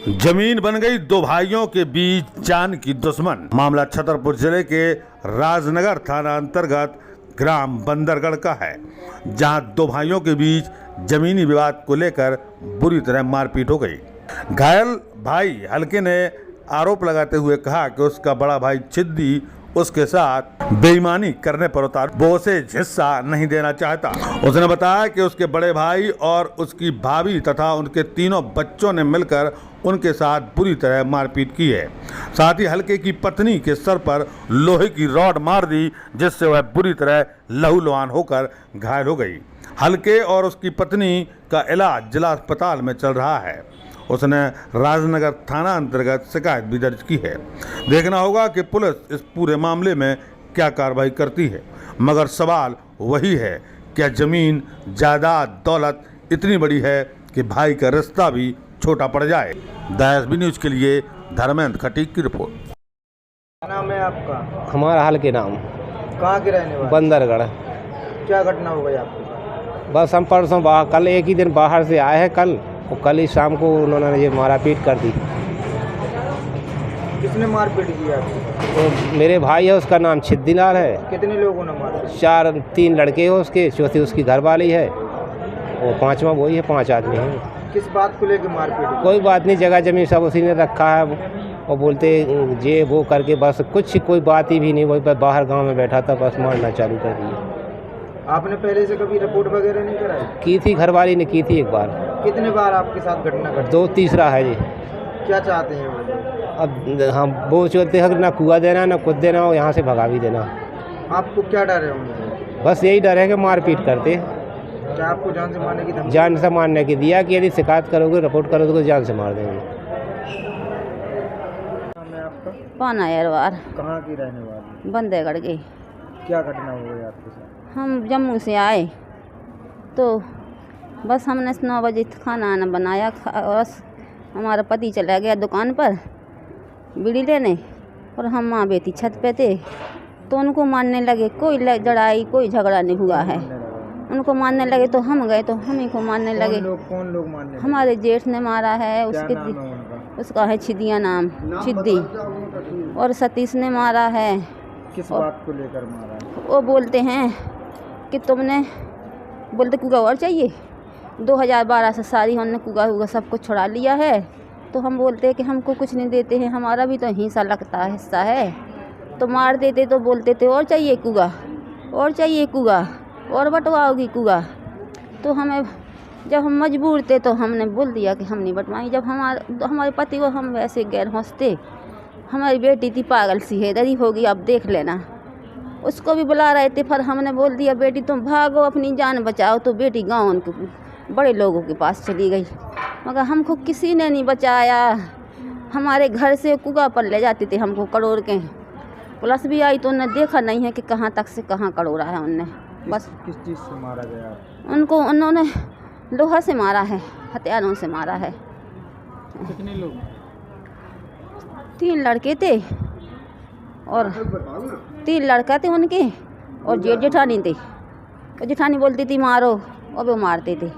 जमीन बन गई दो भाइयों के बीच जान की दुश्मन। मामला छतरपुर जिले के राजनगर थाना अंतर्गत ग्राम बंदरगढ़ का है, जहां दो भाइयों के बीच जमीनी विवाद को लेकर बुरी तरह मारपीट हो गई। घायल भाई हल्के ने आरोप लगाते हुए कहा कि उसका बड़ा भाई छिद्दी उसके साथ बेईमानी करने पर उतार, वो उसे हिस्सा नहीं देना चाहता। उसने बताया कि उसके बड़े भाई और उसकी भाभी तथा उनके तीनों बच्चों ने मिलकर उनके साथ बुरी तरह मारपीट की है। साथ ही हल्के की पत्नी के सर पर लोहे की रॉड मार दी, जिससे वह बुरी तरह लहूलुहान होकर घायल हो गई। हल्के और उसकी पत्नी का इलाज जिला अस्पताल में चल रहा है। उसने राजनगर थाना अंतर्गत शिकायत भी दर्ज की है। देखना होगा कि पुलिस इस पूरे मामले में क्या कार्रवाई करती है, मगर सवाल वही है, क्या जमीन जायदाद दौलत इतनी बड़ी है कि भाई का रिश्ता भी छोटा पड़ जाए। DSB न्यूज के लिए धर्मेंद्र खटीक की रिपोर्ट। क्या नाम है आपका? हमारा हाल के नाम कहाँ के रहने वाले? बंदरगढ़। क्या घटना हो गई आपके साथ? बस हम परसों बाहर, कल एक ही दिन बाहर से आए हैं कल, और कल ही शाम को उन्होंने ये मारापीट कर दी। किसने मारपीट की आपको? तो मेरे भाई है, उसका नाम छिद्दीलाल है। कितने लोगों ने मारा? तीन लड़के हैं उसके, चौथी उसकी घरवाली है, और पांचवा वही है, 5 आदमी हैं। किस बात को लेकर मारपीट की? कोई बात नहीं, जगह जमीन सब उसी ने रखा है, और बोलते ये वो करके बस कुछ कोई बात ही भी नहीं, वही पर बाहर गांव में बैठा था, बस मारना चालू कर दिया। आपने पहले से कभी रिपोर्ट वगैरह नहीं कराई? की थी, घरवाली ने की थी एक बार। कितने बार आपके साथ घटना घटी? 2 तीसरा है जी। क्या चाहते हैं वो? अब हम वो चलते हैं, ना कुआ देना ना खुद देना, और यहाँ से भगा भी देना। आपको क्या डर है उनसे? बस यही डर है कि मारपीट करते। क्या आपको जान से मारने की धमकी? जान से मारने की दिया कि यदि शिकायत करोगे, रिपोर्ट करोगे तो जान से मार देंगे। नाम है आपका? पाना एरवार कहाँ की रहने वाली? बंदरगढ़ की। क्या घटना हो गई आपके साथ? हम जम्मू से आए तो बस हमने 9 बजे खाना आना बनाया, बस हमारा पति चला गया दुकान पर बीड़ी लेने, और हम माँ बेटी छत पे थे, तो उनको मारने लगे। कोई लड़ाई कोई झगड़ा नहीं हुआ है, उनको मारने लगे तो हम गए तो हम ही को मारने लगे। कौन लोग मारने लगे? हमारे जेठ ने मारा है, क्या उसके नाम है उनका? उसका है छिदिया नाम, छिद्दी, और सतीश ने मारा है। किस बात को लेकर मारा है? वो बोलते हैं कि तुमने बोलते कुगा और चाहिए। 2012 से सारी हमने कुगा सब कुछ छुड़ा लिया है, तो हम बोलते हैं कि हमको कुछ नहीं देते हैं, हमारा भी तो हिस्सा लगता है, हिस्सा है, तो मार देते। तो बोलते थे और चाहिए कुगा, और चाहिए कुगा, और बंटवाओगी कुगा। तो हमें जब हम मजबूर थे तो हमने बोल दिया कि हम नहीं बंटवाएंगे। जब हमारे पति को हम वैसे गैर हंसते, हमारी बेटी थी पागल सी है, दरी होगी, अब देख लेना, उसको भी बुला रहे थे, पर हमने बोल दिया बेटी तुम भागो, अपनी जान बचाओ। तो बेटी गाँव के बड़े लोगों के पास चली गई, मगर हमको किसी ने नहीं बचाया। हमारे घर से कुगा पर ले जाते थे हमको करोड़ के, पुलिस भी आई तो उन्हें देखा नहीं है कि कहाँ तक से कहाँ करोड़ा है उनने। बस किस चीज़ से मारा गया? उनको उन्होंने लोहा से मारा है, हथियारों से मारा है। कितने लोग? 3 लड़के थे, और 3 लड़का थे उनके, और जेठ जेठानी थे। और जेठानी बोलती थी मारो, और वो मारते थे।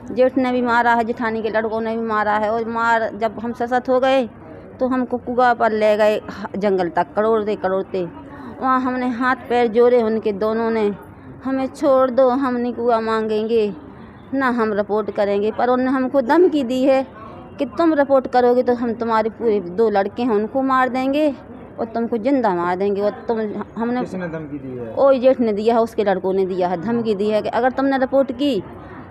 जेठ ने भी मारा है, जेठानी के लड़कों ने भी मारा है। और जब हम ससत हो गए तो हमको कुआ पर ले गए जंगल तक, करोड़ते वहाँ हमने हाथ पैर जोड़े उनके दोनों ने, हमें छोड़ दो, हम नहीं कुआ मांगेंगे ना, हम रिपोर्ट करेंगे। पर उन्होंने हमको धमकी दी है कि तुम रिपोर्ट करोगे तो हम तुम्हारे पूरे 2 लड़के हैं उनको मार देंगे, और तुमको जिंदा मार देंगे। और हमने किसने धमकी दी है? ओ जेठ ने दिया है, उसके लड़कों ने दिया है, धमकी दी है कि अगर तुमने रिपोर्ट की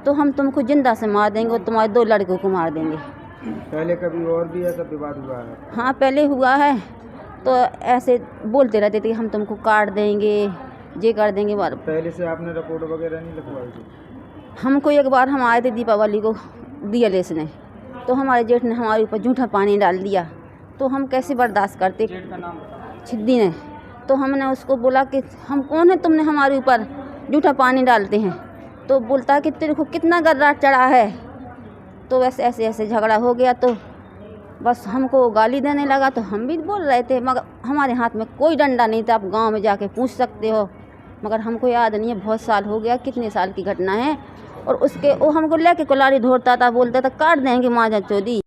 तो हम तुमको जिंदा से मार देंगे, और तुम्हारे 2 लड़कों को मार देंगे। पहले कभी और भी ऐसा विवाद हुआ है? हाँ पहले हुआ है, तो ऐसे बोलते रहते थे कि हम तुमको काट देंगे, ये कर देंगे। पहले से आपने रिपोर्ट वगैरह नहीं लिखवाई थी? हमको एक बार हम आए थे दीपावली को DLS ने, तो हमारे जेठ ने हमारे ऊपर झूठा पानी डाल दिया, तो हम कैसे बर्दाश्त करते। छिद्दी ने, तो हमने उसको बोला कि हम कौन है, तुमने हमारे ऊपर झूठा पानी डालते हैं। तो बोलता है कि तेरे को कितना गर्रा चढ़ा है। तो वैसे ऐसे झगड़ा हो गया, तो बस हमको गाली देने लगा। तो हम भी बोल रहे थे, मगर हमारे हाथ में कोई डंडा नहीं था। आप गांव में जाके पूछ सकते हो, मगर हमको याद नहीं है, बहुत साल हो गया, कितने साल की घटना है। और उसके वो हमको लेके कुल्हाड़ी ढोरता था, बोलता था काट देंगे माँ चोदी।